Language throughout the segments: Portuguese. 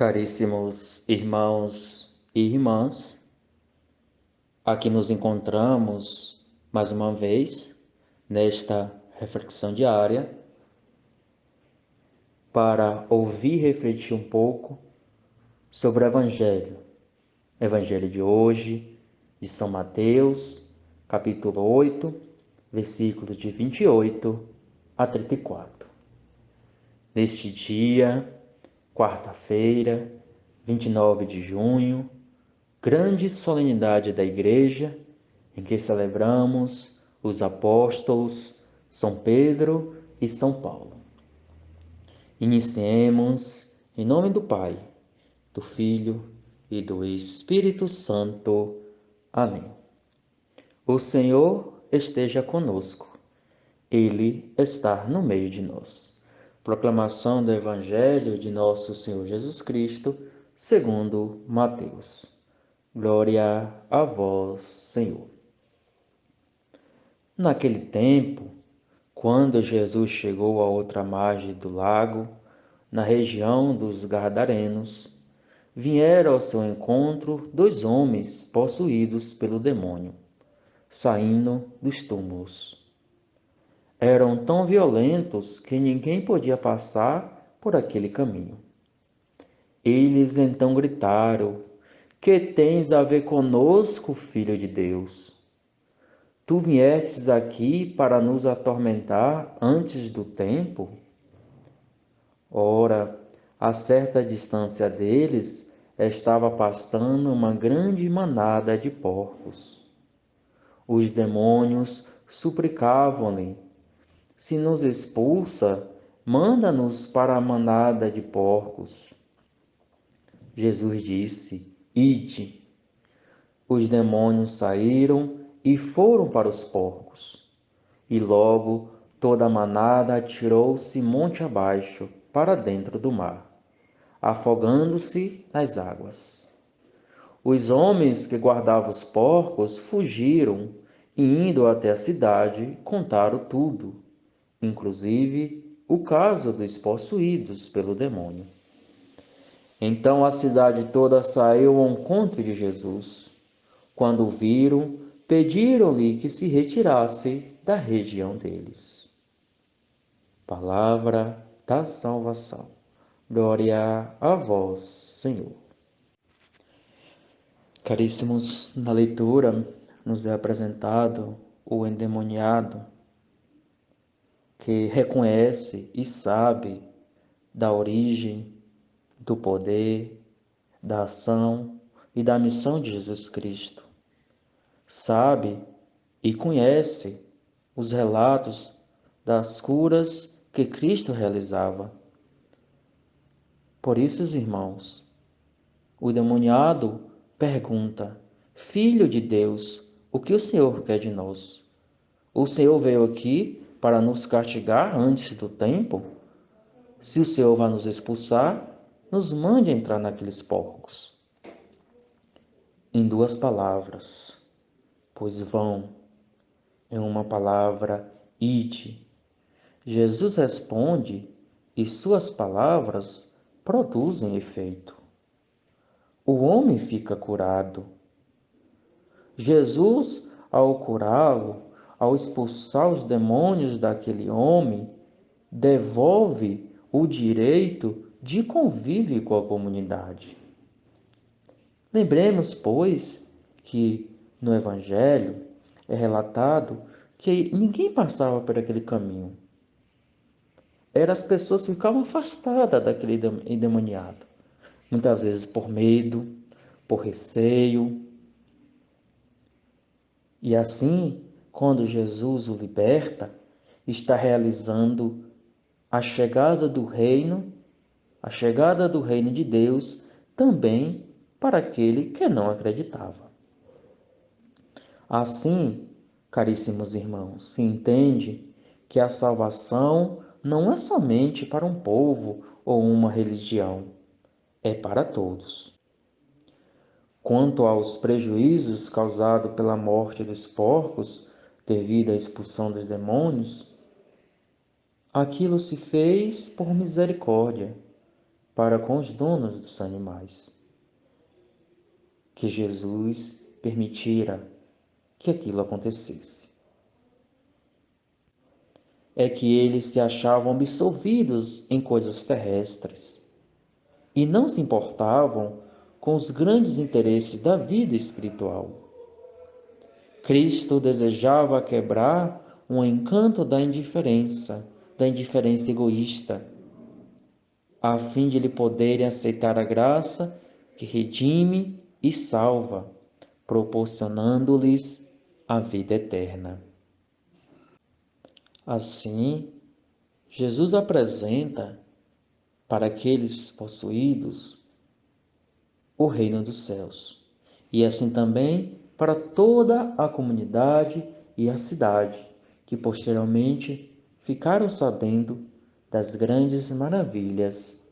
Caríssimos irmãos e irmãs, aqui nos encontramos mais uma vez nesta reflexão diária para ouvir e refletir um pouco sobre o Evangelho de hoje, de São Mateus, capítulo 8, versículos de 28 a 34. Neste dia, quarta-feira, 29 de junho, grande solenidade da Igreja, em que celebramos os apóstolos São Pedro e São Paulo. Iniciemos em nome do Pai, do Filho e do Espírito Santo. Amém. O Senhor esteja conosco. Ele está no meio de nós. Proclamação do Evangelho de nosso Senhor Jesus Cristo, segundo Mateus. Glória a vós, Senhor. Naquele tempo, quando Jesus chegou à outra margem do lago, na região dos Gadarenos, vieram ao seu encontro dois homens possuídos pelo demônio, saindo dos túmulos. Eram tão violentos que ninguém podia passar por aquele caminho. Eles então gritaram: Que tens a ver conosco, Filho de Deus? Tu viestes aqui para nos atormentar antes do tempo? Ora, a certa distância deles estava pastando uma grande manada de porcos. Os demônios suplicavam-lhe: Se nos expulsa, manda-nos para a manada de porcos. Jesus disse: Ide. Os demônios saíram e foram para os porcos. E logo toda a manada atirou-se monte abaixo para dentro do mar, afogando-se nas águas. Os homens que guardavam os porcos fugiram e, indo até a cidade, contaram tudo, inclusive o caso dos possuídos pelo demônio. Então a cidade toda saiu ao encontro de Jesus. Quando o viram, pediram-lhe que se retirasse da região deles. Palavra da salvação. Glória a vós, Senhor. Caríssimos, na leitura nos é apresentado o endemoniado que reconhece e sabe da origem, do poder, da ação e da missão de Jesus Cristo. Sabe e conhece os relatos das curas que Cristo realizava. Por isso, irmãos, o endemoniado pergunta: Filho de Deus, o que o Senhor quer de nós? O Senhor veio aqui para nos castigar antes do tempo? Se o Senhor vai nos expulsar, nos mande entrar naqueles porcos. Em duas palavras, pois vão, em uma palavra, ide. Jesus responde e suas palavras produzem efeito. O homem fica curado. Jesus, ao curá-lo, ao expulsar os demônios daquele homem, devolve o direito de convívio com a comunidade. Lembremos, pois, que no Evangelho é relatado que ninguém passava por aquele caminho. As pessoas ficavam afastadas daquele endemoniado, muitas vezes por medo, por receio. E assim, quando Jesus o liberta, está realizando a chegada do reino de Deus também para aquele que não acreditava. Assim, caríssimos irmãos, se entende que a salvação não é somente para um povo ou uma religião, é para todos. Quanto aos prejuízos causados pela morte dos porcos devido à expulsão dos demônios, aquilo se fez por misericórdia, para com os donos dos animais, que Jesus permitira que aquilo acontecesse. É que eles se achavam absolvidos em coisas terrestres e não se importavam com os grandes interesses da vida espiritual. Cristo desejava quebrar o encanto da indiferença egoísta, a fim de lhe poderem aceitar a graça que redime e salva, proporcionando-lhes a vida eterna. Assim, Jesus apresenta para aqueles possuídos o reino dos céus, e assim também para toda a comunidade e a cidade, que posteriormente ficaram sabendo das grandes maravilhas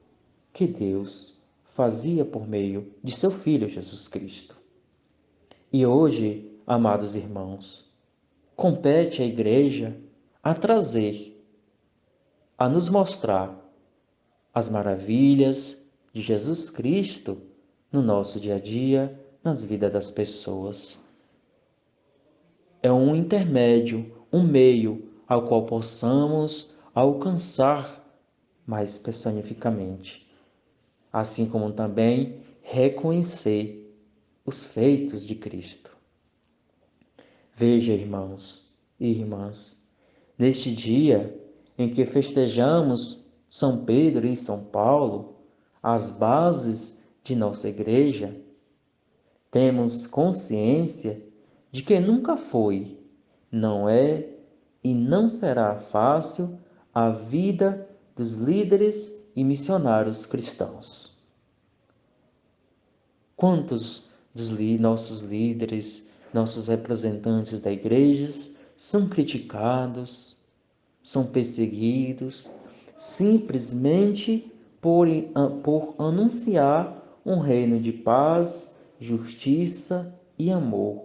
que Deus fazia por meio de seu Filho Jesus Cristo. E hoje, amados irmãos, compete à Igreja a trazer, a nos mostrar as maravilhas de Jesus Cristo no nosso dia a dia, nas vidas das pessoas. É um intermédio, um meio ao qual possamos alcançar mais personificamente, assim como também reconhecer os feitos de Cristo. Veja, irmãos e irmãs, neste dia em que festejamos São Pedro e São Paulo, as bases de nossa igreja, temos consciência de que nunca foi, não é e não será fácil a vida dos líderes e missionários cristãos. Quantos dos nossos líderes, nossos representantes da igreja são criticados, são perseguidos, simplesmente por anunciar um reino de paz, justiça e amor,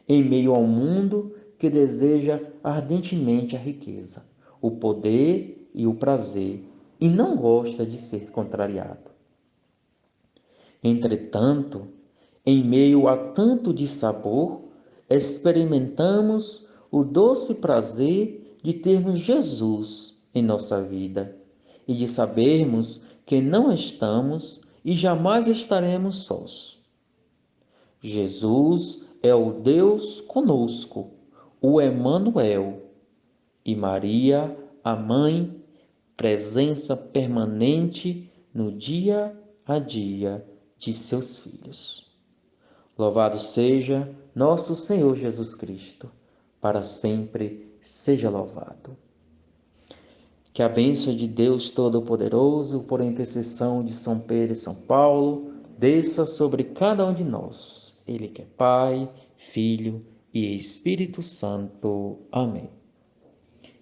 em meio ao mundo que deseja ardentemente a riqueza, o poder e o prazer, e não gosta de ser contrariado. Entretanto, em meio a tanto dissabor, experimentamos o doce prazer de termos Jesus em nossa vida e de sabermos que não estamos e jamais estaremos sós. Jesus é o Deus conosco, o Emanuel, e Maria, a Mãe, presença permanente no dia a dia de seus filhos. Louvado seja nosso Senhor Jesus Cristo, para sempre seja louvado. Que a bênção de Deus Todo-Poderoso, por intercessão de São Pedro e São Paulo, desça sobre cada um de nós. Ele que é Pai, Filho e Espírito Santo. Amém.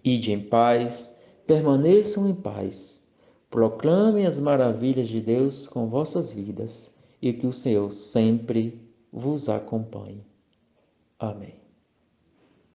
Ide em paz, permaneçam em paz. Proclamem as maravilhas de Deus com vossas vidas e que o Senhor sempre vos acompanhe. Amém.